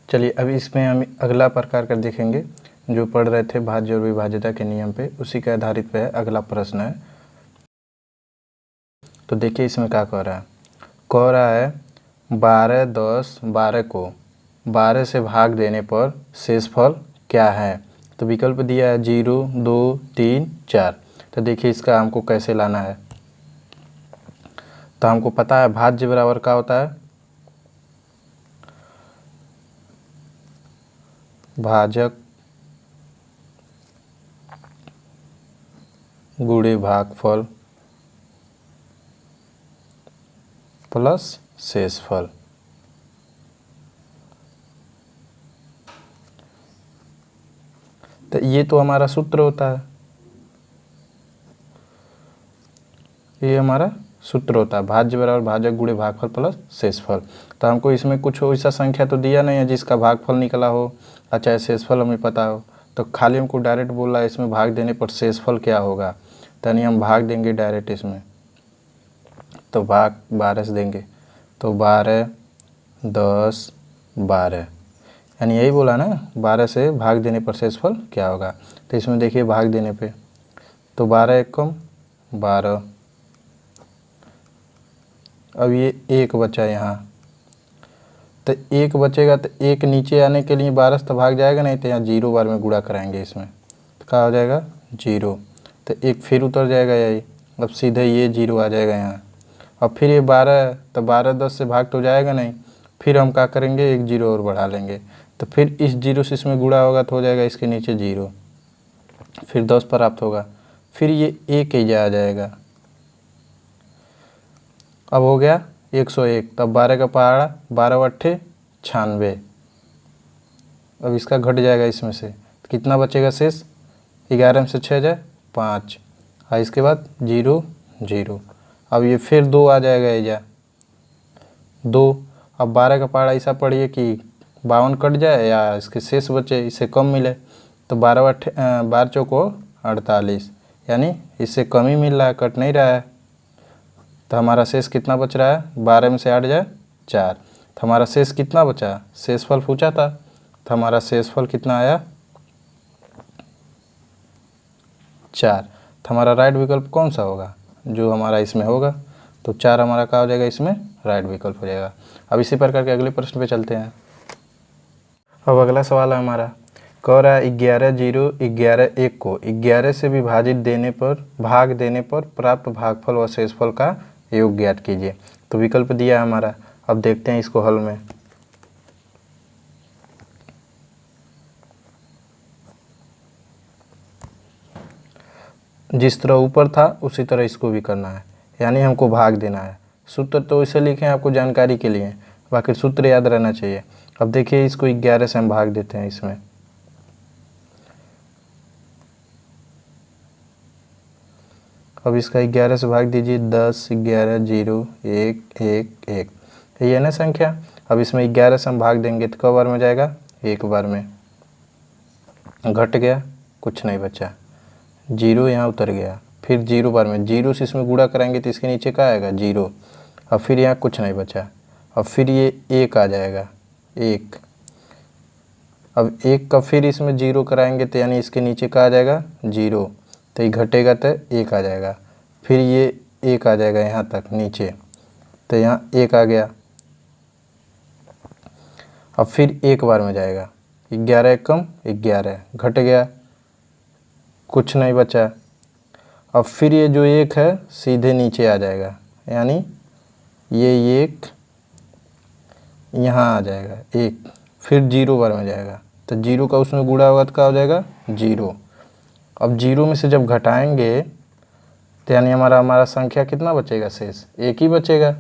चलिए अभी इसमें हम अगला प्रकार का देखेंगे जो पढ़ रहे थे भाज्य और विभाज्यता के नियम पे, उसी के आधारित पे अगला प्रश्न है। तो देखिए इसमें क्या कह रहा है 12, 10, 12 को 12 से भाग देने पर शेषफल क्या है। तो विकल्प दिया है 0, 2, 3, 4। तो देखिए इसका हमको कैसे लाना है। तो हमको पता है भाज्य बराबर क्या होता है, भाजक गुणे भागफल प्लस शेषफल। तो ये तो हमारा सूत्र होता है, ये हमारा सूत्र होता है भाज्य बराबर भाजक गुणे भागफल प्लस शेषफल। तो हमको इसमें कुछ ऐसा संख्या तो दिया नहीं है जिसका भागफल निकला हो और चाहे शेषफल हमें पता हो। तो खाली हमको डायरेक्ट बोल रहा है इसमें भाग देने पर शेषफल क्या होगा। यानी हम भाग देंगे डायरेक्ट इसमें, तो भाग 12 से देंगे। तो 12, 10, 12, यानी यही बोला ना 12 से भाग देने पर शेषफल क्या होगा। तो इसमें देखिए भाग देने पे तो 12 एकम 12। अब ये एक बचा यहाँ, तो एक बचेगा तो एक नीचे आने के लिए 12 से तो भाग जाएगा नहीं, तो यहाँ 0 बार में गुणा कराएंगे इसमें, तो क्या हो जाएगा 0। तो एक फिर उतर जाएगा यही, अब सीधे ये 0 आ जाएगा यहाँ। अब फिर ये 12, तो 12 10 से भाग तो जाएगा नहीं, फिर हम क्या करेंगे एक 0 और बढ़ा लेंगे। तो फिर इस 0 से इसमें गुणा होगा तो हो जाएगा इसके नीचे 0, फिर 10 प्राप्त होगा, फिर ये 1 ही आ जाएगा। अब हो गया 101, तब 12 का पहाड़ा 12 अट्ठे 96। अब इसका घट जाएगा इसमें से, तो कितना बचेगा शेष, 11 में से 6 जाए 5, और इसके बाद 0 0। अब ये फिर 2 आ जाएगा एजा 2। अब 12 का पहाड़ा ऐसा पढ़िए कि 52 कट जाए या इसके शेष बचे, इससे कम मिले। तो 12 अट्ठे 12 चौको 48, यानी इससे कम ही मिल रहा है, कट नहीं रहा है। तो हमारा शेष कितना बच रहा है, 12 में से 8 जाए 4। तो हमारा शेष कितना बचा, शेषफल पूछा था, तो हमारा शेषफल कितना आया 4। तो हमारा राइट विकल्प कौन सा होगा, जो हमारा इसमें होगा। तो 4 हमारा क्या हो जाएगा, इसमें राइट विकल्प हो जाएगा। अब इसी प्रकार के अगले प्रश्न पे चलते हैं। अब अगला सवाल है हमारा, कह रहा है 11, 0, 11, 1 को 11 से विभाजित देने पर भाग देने पर प्राप्त भागफल व शेषफल का योग ज्ञात कीजिए। तो विकल्प दिया है हमारा, अब देखते हैं इसको हल में। जिस तरह ऊपर था उसी तरह इसको भी करना है, यानी हमको भाग देना है। सूत्र तो इसे लिखे हैं आपको जानकारी के लिए, बाकी सूत्र याद रहना चाहिए। अब देखिए इसको 11 से हम भाग देते हैं इसमें, अब इसका 11 से भाग दीजिए 10, 11, 0, 1, 1, 1, ये है ना संख्या। अब इसमें 11 से हम भाग देंगे तो कब बार में जाएगा, एक बार में। घट गया, कुछ नहीं बचा, 0 यहाँ उतर गया, फिर 0 बार में 0 से इसमें गुणा कराएंगे तो इसके नीचे क्या आएगा 0। अब फिर यहाँ कुछ नहीं बचा, अब फिर ये 1 आ जाएगा 1। अब 1 का फिर इसमें 0 कराएंगे तो यानी इसके नीचे क्या आ जाएगा 0, तो ये घटेगा तो 1 आ जाएगा, फिर ये 1 आ जाएगा यहाँ तक नीचे, तो यहाँ 1 आ गया। अब फिर एक बार में जाएगा, 11 एकम 11, घट गया, कुछ नहीं बचा। अब फिर ये जो 1 है सीधे नीचे आ जाएगा, यानी ये 1 यहाँ आ जाएगा 1, फिर 0 बार में जाएगा, तो 0 का उसमें गुणा होगा तो क्या हो जाएगा 0। अब 0 में से जब घटाएंगे तो यानी हमारा संख्या कितना बचेगा, शेष 1 ही बचेगा।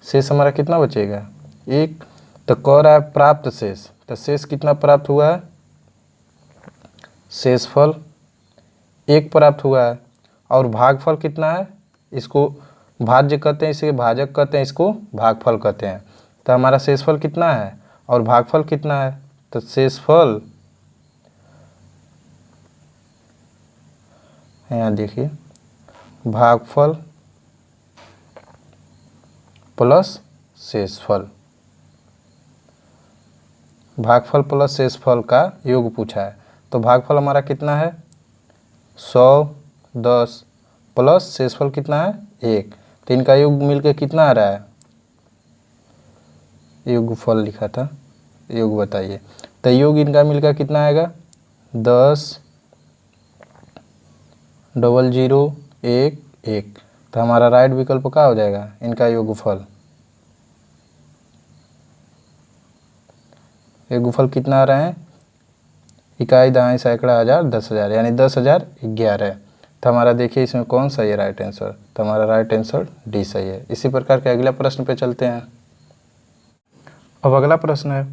शेष हमारा कितना बचेगा 1। तो कह रहा है प्राप्त शेष, तो शेष कितना प्राप्त हुआ है, शेषफल 1 प्राप्त हुआ है। और भागफल कितना है, इसको भाज्य कहते हैं, इसे भाजक कहते हैं, इसको भागफल कहते हैं। तो हमारा शेषफल कितना है और भागफल कितना है, तो शेषफल यहाँ देखिए भागफल प्लस शेषफल, भागफल प्लस शेषफल का योग पूछा है। तो भागफल हमारा कितना है 110 प्लस शेषफल कितना है 1, तो इनका योग मिलकर कितना आ रहा है, योगफल लिखा था, योग बताइए। तो योग इनका मिलकर कितना आएगा 10 00 1 1, तो हमारा राइट विकल्प क्या हो जाएगा, इनका योगफल। योगफल कितना आ रहे हैं, इकाई दहाई सैकड़ा हज़ार 10,000 यानी 10,011। तो हमारा देखिए इसमें कौन सा है राइट आंसर, तो हमारा राइट आंसर डी सही है। इसी प्रकार के अगला प्रश्न पे चलते हैं। अब अगला प्रश्न है,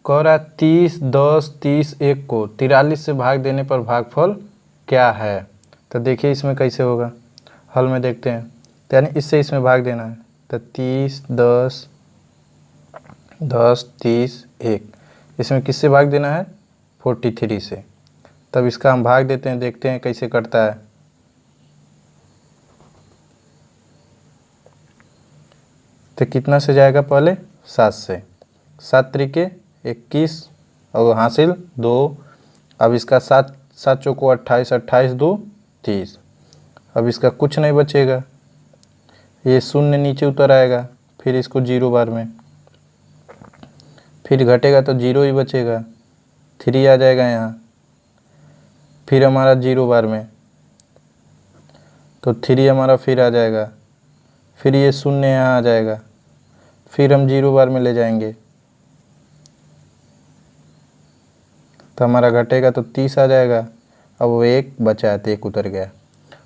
कह रहा है 30 10 30 1 को 43 से भाग देने पर भागफल क्या है। तो देखिए इसमें कैसे होगा, हल में देखते हैं। तो यानी इससे इसमें भाग देना है, तो 30 10 10 30 1, इसमें किससे भाग देना है 43 से। तब इसका हम भाग देते हैं, देखते हैं कैसे कटता है। तो कितना से जाएगा, पहले 7 से, 7 त्रिके 21 और हासिल 2। अब इसका 7 7 चौको 28, 28 2 30। अब इसका कुछ नहीं बचेगा, ये शून्य नीचे उतर आएगा, फिर इसको 0 बार में, फिर घटेगा तो 0 ही बचेगा, 3 आ जाएगा यहाँ, फिर हमारा 0 बार में, तो 3 हमारा फिर आ जाएगा, फिर ये शून्य यहाँ आ जाएगा, फिर हम 0 बार में ले जाएंगे, तो हमारा घटेगा तो 30 आ जाएगा। अब वो 1 बचा है तो 1 उतर गया।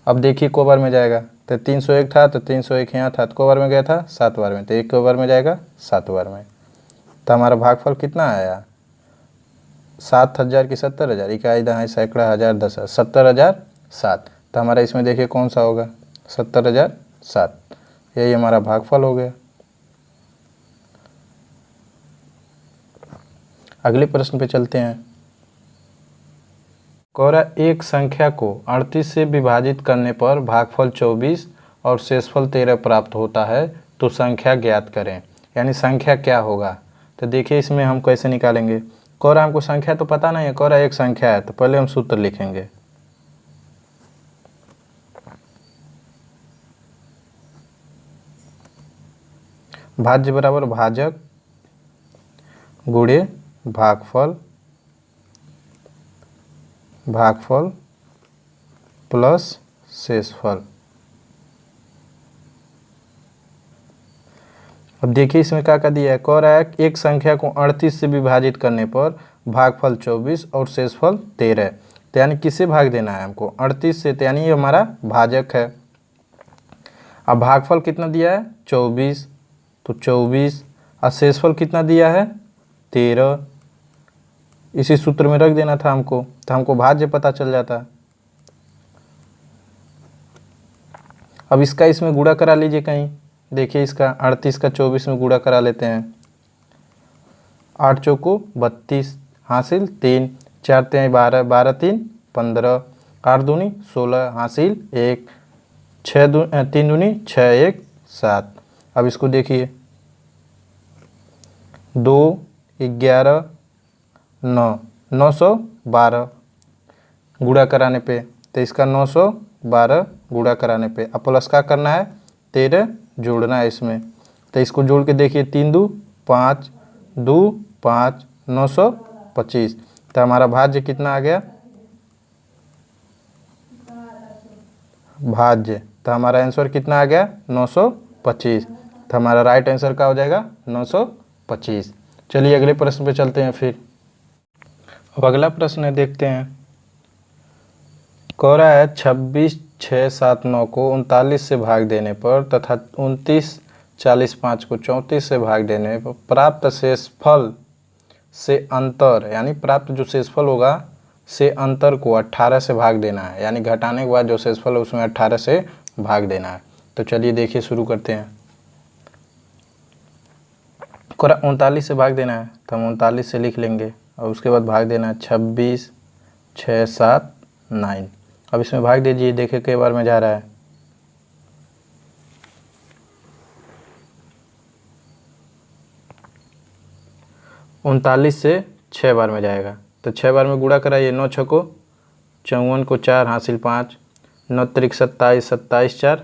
अब देखिए को बार में जाएगा, तो 301 था तो 301 यहाँ था, तो को बार में गया था 7 बार में, तो 1 को बार में जाएगा 7 बार में। तो हमारा भागफल कितना आया 7,000 की 70,000, इकाई दहाई सैकड़ा हज़ार 10,000, 70,007। तो हमारा इसमें देखिए कौन सा होगा 70,007, यही हमारा भागफल हो गया। अगले प्रश्न पे चलते हैं। कह एक संख्या को 38 से विभाजित करने पर भागफल 24 और शेषफल 13 प्राप्त होता है, तो संख्या ज्ञात करें। यानी संख्या क्या होगा, तो देखिए इसमें हम कैसे निकालेंगे। कह रहा हमको संख्या तो पता नहीं है, कह रहा एक संख्या है, तो पहले हम सूत्र लिखेंगे। भाज्य बराबर भाजक गुणे भागफल, भागफल प्लस शेषफल। अब देखिए इसमें क्या क्या दिया है, कह रहा है एक संख्या को 38 से विभाजित करने पर भागफल 24 और शेषफल 13। तो यानी किससे भाग देना है हमको 38 से, तो यानी ये हमारा भाजक है। अब भागफल कितना दिया है 24, तो 24, और शेषफल कितना दिया है 13। इसी सूत्र में रख देना था हमको, तो हमको भाज्य पता चल जाता। अब इसका इसमें गुणा करा लीजिए कहीं, देखिए इसका 38 का 24 में गुणा करा लेते हैं। 8 चौको 32, हासिल 3, 4 3 12, 12 3 15, 8 दूनी 16, हासिल 1, 3 दूनी 6 1 7। अब इसको देखिए 2 11 9 912 गुणा कराने पे, तो इसका 912 गुणा कराने पे, अब प्लस का करना है 13 जोड़ना है इसमें। तो इसको जोड़ के देखिए 3 2 5 2 5 925। तो हमारा भाज्य कितना आ गया भाज्य, तो हमारा आंसर कितना आ गया 925। तो हमारा राइट आंसर क्या हो जाएगा 925। चलिए अगले प्रश्न पे चलते हैं फिर। अब अगला प्रश्न है देखते हैं। कह रहा है 26 6 7 9 को 39 से भाग देने पर तथा 29 40 5 को 34 से भाग देने पर प्राप्त शेषफल से अंतर, यानी प्राप्त जो शेषफल होगा से अंतर को 18 से भाग देना है। यानी घटाने के बाद जो शेषफल है उसमें 18 से भाग देना है। तो चलिए देखिए शुरू करते हैं। 39 से भाग देना है, तो हम 39 से लिख लेंगे और उसके बाद भाग देना है 26 6 7 9। अब इसमें भाग दीजिए, देखिए कई बार में जा रहा है। उनतालीस से 6 बार में जाएगा। तो 6 बार में गुणा कराइए, 9 छको 54 को 4 हासिल 5, 9 त्रिक 27, 27 4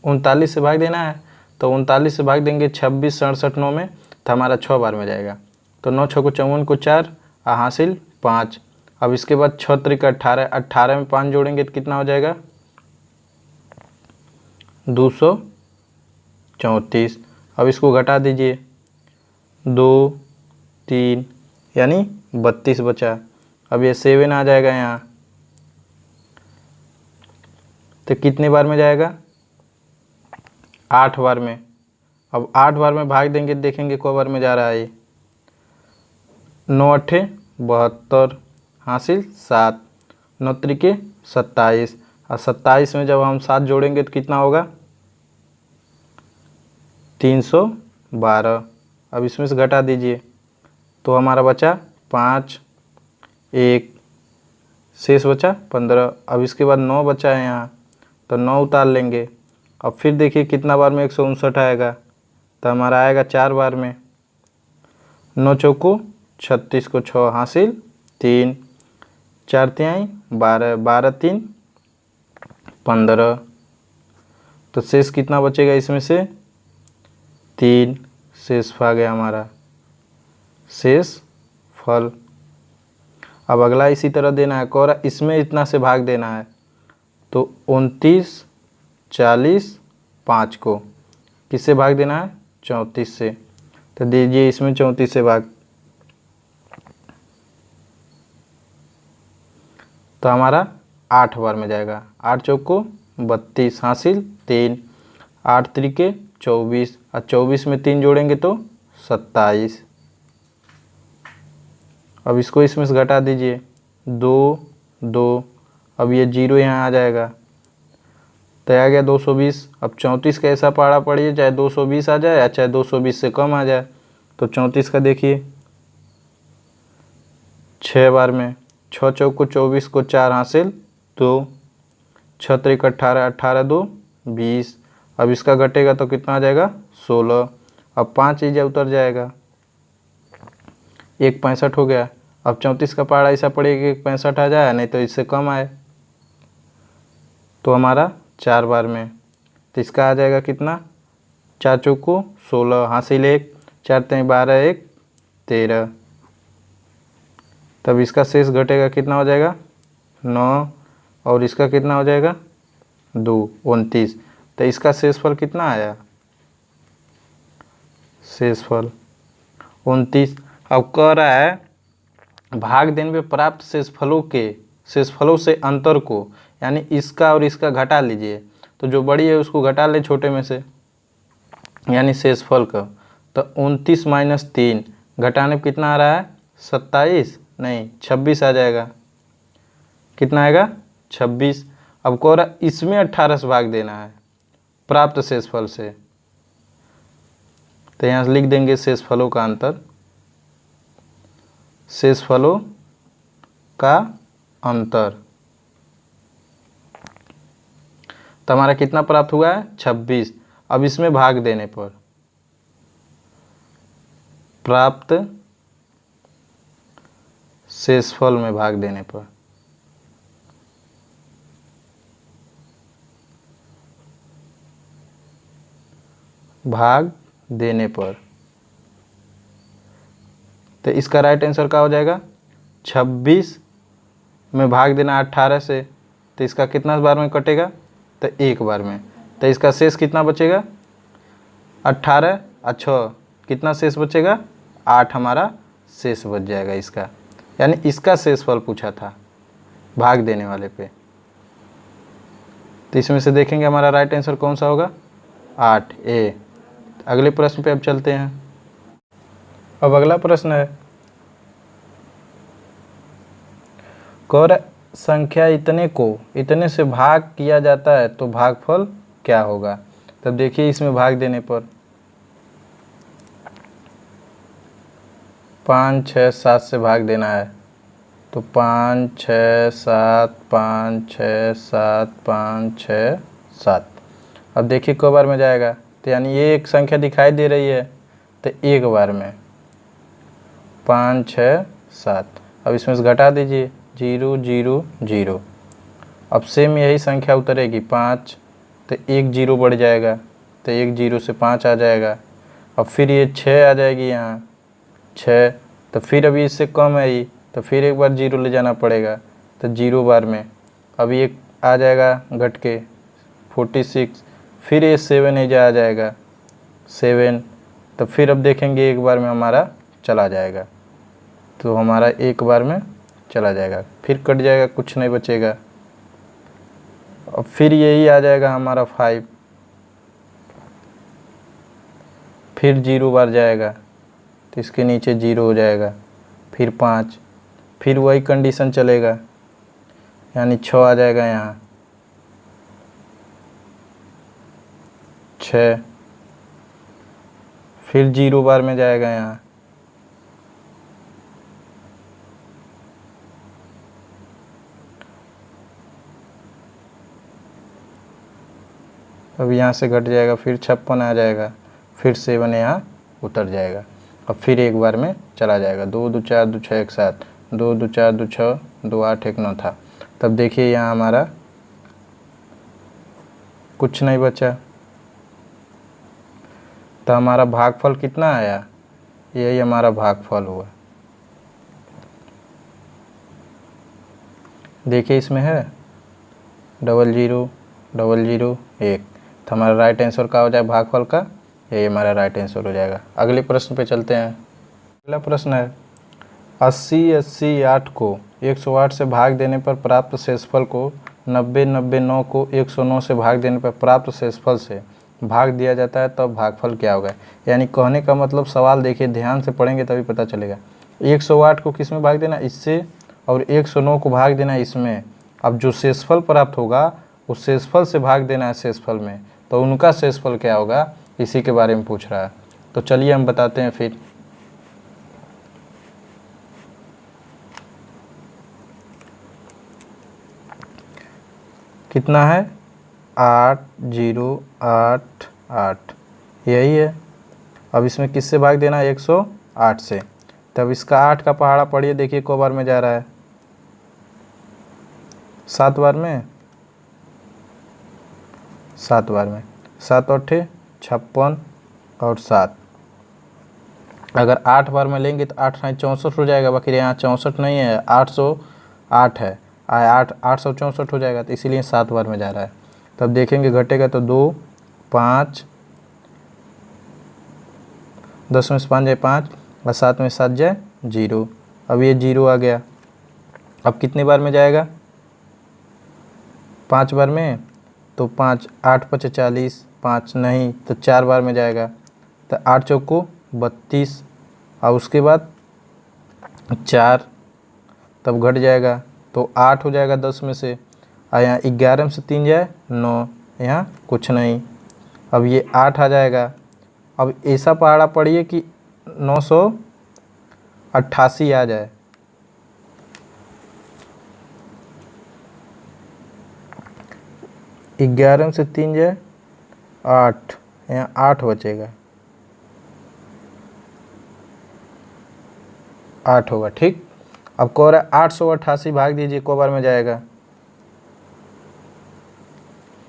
39 से भाग देना है। तो 39 से भाग देंगे 26 67 9 में, तो हमारा 6 बार में जाएगा। तो 9 छको 54 को 4 हासिल 5। अब इसके बाद 6 त्रिक 18, 18 में 5 जोड़ेंगे तो कितना हो जाएगा 234। अब इसको घटा दीजिए, 2 3 यानी 32 बचा। अब ये 7 आ जाएगा यहाँ, तो कितने बार में जाएगा 8 बार में। अब 8 बार में भाग देंगे, देखेंगे को बार में जा रहा है ये। 9 8 72 हासिल 7, 9 त्रिके 27, और 27 में जब हम 7 जोड़ेंगे तो कितना होगा 312। अब इसमें से घटा दीजिए, तो हमारा बचा 5 1, शेष बचा 15। अब इसके बाद 9 बचा है यहाँ, तो 9 उतार लेंगे। अब फिर देखिए कितना बार में 159 आएगा, तो हमारा आएगा 4 बार में। 9 चौको 36 को 6 हासिल 3, 4 तिहाई 12, 12 3 15। तो शेष कितना बचेगा इसमें से 3, शेष आ गया हमारा शेष फल। अब अगला इसी तरह देना है, कोरा इसमें इतना से भाग देना है। तो 29 40 5 को किससे भाग देना है 34 से। तो दीजिए इसमें 34 से भाग, तो हमारा 8 बार में जाएगा। 8 चौको 32 हासिल 3, 8 त्रिके 24, और 24 में 3 जोड़ेंगे तो 27। अब इसको इसमें से घटा दीजिए, 2 2, अब ये 0 यहाँ आ जाएगा, तो आ गया 220। अब 34 का ऐसा पहाड़ा पड़िए, चाहे 220 आ जाए या चाहे 220 से कम आ जाए। तो 34 का देखिए 6 बार में, 6 चौको 24 को 4 हासिल 2, 6 त्रिक 18, 18 2 20। अब इसका घटेगा तो कितना आ जाएगा 16। अब 5 चीज़ें उतर जाएगा, 1 65 हो गया। अब 34 का पहाड़ा ऐसा पड़ेगा कि 65 आ जाए, नहीं तो इससे कम आए। तो हमारा 4 बार में, तो इसका आ जाएगा कितना 4 चौको 16 हासिल 1, 4 3 12 1 13। तब इसका शेष घटेगा कितना हो जाएगा 9, और इसका कितना हो जाएगा 2 29। तो इसका शेषफल कितना आया शेषफल 29। अब कह रहा है भाग देने में प्राप्त शेषफलों से अंतर को, यानी इसका और इसका घटा लीजिए। तो जो बड़ी है उसको घटा ले छोटे में से, यानी शेषफल का। तो 29 माइनस 3 घटाने पर कितना आ रहा है 27 नहीं 26 आ जाएगा। कितना आएगा 26। अब कह रहा इसमें 18 से भाग देना है प्राप्त शेषफल से, तो यहाँ से लिख देंगे शेषफलों का अंतर, शेषफलों का अंतर। तो हमारा कितना प्राप्त हुआ है 26। अब इसमें भाग देने पर प्राप्त शेषफल में भाग देने पर तो इसका राइट आंसर क्या हो जाएगा 26 में भाग देना 18 से, तो इसका कितना बार में कटेगा तो 1 बार में। तो इसका शेष कितना बचेगा 18 और 6 कितना शेष बचेगा 8, हमारा शेष बच जाएगा इसका। यानी इसका शेषफल पूछा था भाग देने वाले पे। तो इसमें से देखेंगे हमारा राइट आंसर कौन सा होगा 8 ए। अगले प्रश्न पे अब चलते हैं। अब अगला प्रश्न है, कर संख्या इतने से भाग किया जाता है तो भागफल क्या होगा। तब देखिए इसमें भाग देने पर 5 6 7 से भाग देना है, तो 5 6 7 5 6 7 5 6 7। अब देखिए कई बार में जाएगा, तो यानी ये एक संख्या दिखाई दे रही है तो 1 बार में, 5 6 7। अब इसमें से घटा दीजिए 0 0 0। अब सेम यही संख्या उतरेगी 5, तो 1 0 बढ़ जाएगा, तो 1 0 से 5 आ जाएगा। अब फिर ये 6 आ जाएगी यहाँ 6, तो फिर अभी इससे कम है ये, तो फिर एक बार 0 ले जाना पड़ेगा, तो 0 बार में अभी एक आ जाएगा घट के 46। फिर ये 7 एजा आ जाएगा 7, तो फिर अब देखेंगे एक बार में हमारा चला जाएगा, तो हमारा एक बार में चला जाएगा, फिर कट जाएगा, कुछ नहीं बचेगा। अब फिर यही आ जाएगा हमारा 5, फिर 0 बार जाएगा, तो इसके नीचे 0 हो जाएगा, फिर 5, फिर वही कंडीशन चलेगा, यानी 6 आ जाएगा यहाँ 6, फिर 0 बार में जाएगा यहाँ, अब यहाँ से घट जाएगा, फिर 56 आ जाएगा, फिर 7 यहाँ उतर जाएगा। अब फिर एक बार में चला जाएगा, 2 2 4 2 6 1 7, 2 2 4 2 6 2 8 1 9 था। तब देखिए यहाँ हमारा कुछ नहीं बचा, तो हमारा भागफल कितना आया, यही हमारा भागफल हुआ। देखिए इसमें है 0 0 0 0 1, तो हमारा राइट आंसर का हो जाए भागफल का, यही हमारा राइट आंसर हो जाएगा। अगले प्रश्न पे चलते हैं। अगला प्रश्न है 80 80 8 को 108 से भाग देने पर प्राप्त शेषफल को 90 90 9 को 109 से भाग देने पर प्राप्त शेषफल से भाग दिया जाता है, तब भागफल क्या होगा। यानी कहने का मतलब सवाल देखिए ध्यान से पढ़ेंगे तभी पता चलेगा। 108 को किस में भाग देना, इससे, और 109 को भाग देना इसमें। अब जो शेषफल प्राप्त होगा उस शेषफल से भाग देना है शेषफल में, तो उनका शेषफल क्या होगा, इसी के बारे में पूछ रहा है। तो चलिए हम बताते हैं फिर। कितना है 8 0 8 8, यही है। अब इसमें किससे भाग देना है 108 से, तब इसका 8 का पहाड़ा पढ़िए, देखिए को बार में जा रहा है 7 बार में, 7 बार में, 7 8 56 और 7। अगर 8 बार में लेंगे तो 8 नहीं 64 हो जाएगा, बाकी यहाँ 64 नहीं है, 808 है, 864 हो जाएगा, तो इसीलिए 7 बार में जा रहा है। तब देखेंगे घटेगा तो 2 5, 10 में से 5 जाए 5 और 7 में 7 जाए 0। अब ये 0 आ गया, अब कितने बार में जाएगा, 5 बार में, तो 5 8 5 40, 5 नहीं तो 4 बार में जाएगा, तो 8 चौक को 32, और उसके बाद 4, तब घट जाएगा तो 8 हो जाएगा 10 में से, और यहाँ 11 में से 3 जाए 9, यहाँ कुछ नहीं। अब ये 8 आ जाएगा। अब ऐसा पहाड़ा पढ़िए कि 988 आ जाए, ग्यारह में से 3 जाए 8, यहाँ 8 बचेगा, 8 होगा, ठीक। अब कह रहा है 888 भाग दीजिए, को बार में जाएगा,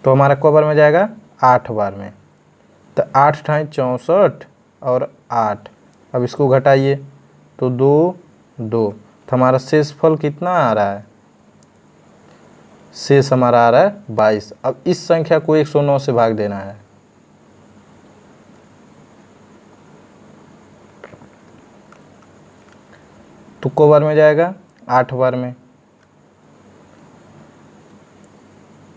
तो हमारा को बार में जाएगा 8 बार में, तो 8 ठाई 64 और 8। अब इसको घटाइए तो 2 2, तो हमारा शेषफल कितना आ रहा है, शेष हमारा आ रहा है 22। अब इस संख्या को 109 से भाग देना है, तो को बार में जाएगा 8 बार में,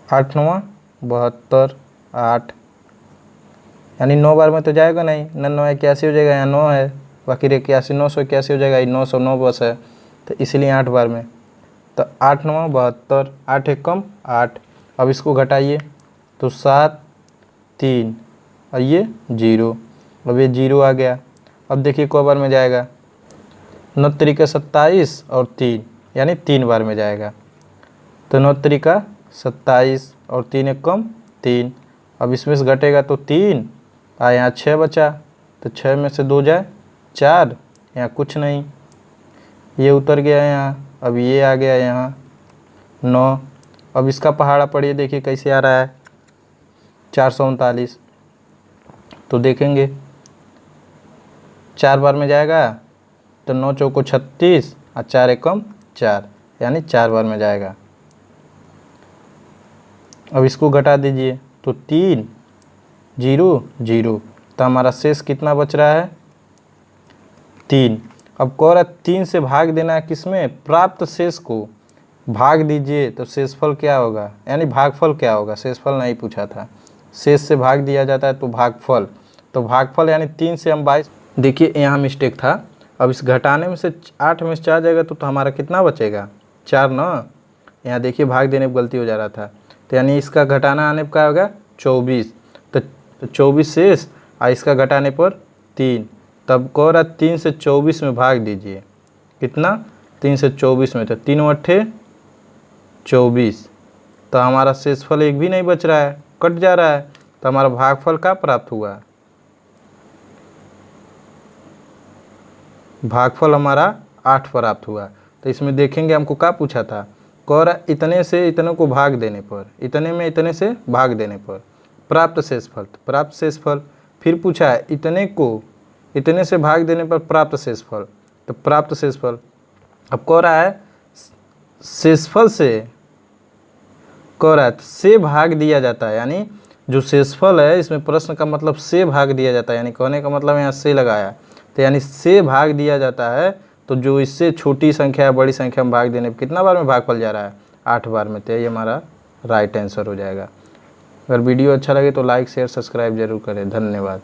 8 9 72 8, यानी 9 बार में तो जाएगा नहीं, 9 81 हो जाएगा, यहाँ 9 है, बाकी 81 981 हो जाएगा, 909 बस है, तो इसलिए 8 बार में, तो 8 9 72, 8 एक कम 8। अब इसको घटाइए तो 7 3 और ये 0, अब ये 0 आ गया। अब देखिए को बार में जाएगा, 9 तरीका 27 और 3, यानी 3 बार में जाएगा, तो 9 तरीका 27 और 3 एक कम 3। अब इसमें से घटेगा तो 3, यहाँ 6 बचा, तो 6 में से 2 जाए 4, यहाँ कुछ नहीं, ये उतर गया यहाँ, अब ये आ गया यहाँ 9। अब इसका पहाड़ा पढ़िए, देखिए कैसे आ रहा है 439। तो देखेंगे 4 बार में जाएगा तो 9 चौको 36 और 4 एकम 4, यानी 4 बार में जाएगा। अब इसको घटा दीजिए तो 3 0 0, तो हमारा शेष कितना बच रहा है 3। अब कह रहा 3 से भाग देना है किसमें, प्राप्त शेष को भाग दीजिए तो शेषफल क्या होगा, यानी भागफल क्या होगा, शेषफल नहीं पूछा था। शेष से भाग दिया जाता है तो भागफल, तो भागफल यानी 3 से हम 22। देखिए यहाँ मिस्टेक था, अब इस घटाने में से 8 में से 4 जाएगा तो हमारा कितना बचेगा 4 ना। यहाँ देखिए भाग देने पर गलती हो जा रहा था, तो यानी इसका घटाना आने पर क्या होगा 24, तो 24 शेष और इसका घटाने पर 3। तब कह रहा 3 से 24 में भाग दीजिए, कितना 3 से 24 में, तो 3 अट्ठे 24, तो हमारा शेषफल एक भी नहीं बच रहा है, कट जा रहा है। तो हमारा भागफल क्या प्राप्त हुआ, भागफल हमारा 8 प्राप्त हुआ। तो इसमें देखेंगे हमको क्या पूछा था, कह रहा इतने से इतने को भाग देने पर, इतने में इतने से भाग देने पर प्राप्त शेषफल, तो प्राप्त शेषफल। फिर पूछा है इतने को इतने से भाग देने पर प्राप्त शेषफल, तो प्राप्त शेषफल। अब कह रहा है शेषफल से, कह रहा है से भाग दिया जाता है, यानी जो शेषफल है इसमें प्रश्न का मतलब से भाग दिया जाता है, यानी कहने का मतलब यहाँ से लगाया, तो यानी से भाग दिया जाता है, तो जो इससे छोटी संख्या है बड़ी संख्या में भाग देने पर कितना बार में भागफल जा रहा है 8 बार में, तो ये हमारा राइट आंसर हो जाएगा। अगर वीडियो अच्छा लगे तो लाइक शेयर सब्सक्राइब जरूर करें। धन्यवाद।